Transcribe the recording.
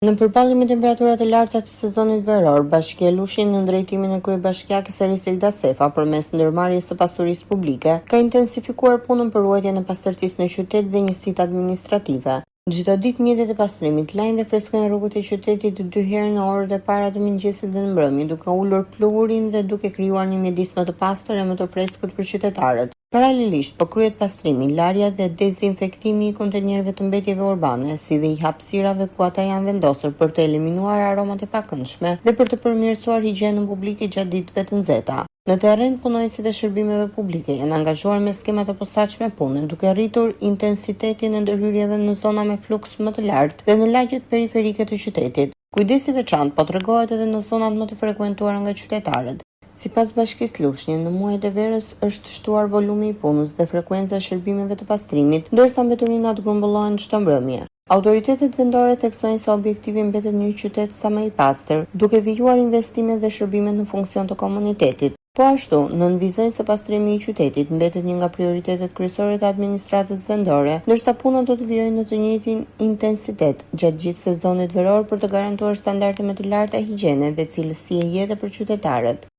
Në përballje me temperaturat e larta të sezonit veror, Bashkia e Lushnjit në drejtimin e kryebashkiakes Risilda Sefa përmes ndërmarrjes së pasurisë publike, ka intensifikuar punën për ruajtjen e pastërtisë në qytet dhe njësitë administrative. Çdo ditë mjetet e pastrimit lajnë dhe freskojnë rrugët e qytetit 2 herë në orët e para të mëngjesit dhe në mbrëmje, duke ulur pluhurin dhe duke krijuar një mjedis më të pastër e më të freskët për qytetarët. Paralelisht, po kryhet pastrimi, larja dhe dezinfektimi i kontenjerëve të mbetjeve urbane, si dhe i hapësirave ku ata janë vendosur për të eliminuar aromat e pakëndshme dhe për të përmirësuar higjienën publike gjatë ditëve të nxehta. Në terren, punojësit e shërbimeve publike janë angazhuar me skema të posaçme pune, duke rritur intensitetin e ndërhyrjeve në zona me fluks më të lartë dhe në lagjet periferike të qytetit. Kujdesi veçantë po tregohet edhe në zonat më të frekuentuara nga qytetarët. Sipas Bashkisë Lushnjë, në muajt e verës është shtuar volumi i punës dhe frekuenca e shërbimeve të pastrimit, ndërsa mbeturinat grumbullohen çdo mbrëmje. Autoritetet vendore theksojnë se objektivi mbetet një qytet sa më i pastër, duke vijuar investimet dhe shërbimet në funksion të komunitetit. Po ashtu, nënvizojnë se pastrimi i qytetit mbetet një nga prioritetet kryesore të administratës vendore, ndërsa punët do të vijojnë në të njëjtin intensitet gjatë gjithë sezonit veror për të garantuar standarde më të larta higjiene dhe cilësie jete për qytetarët.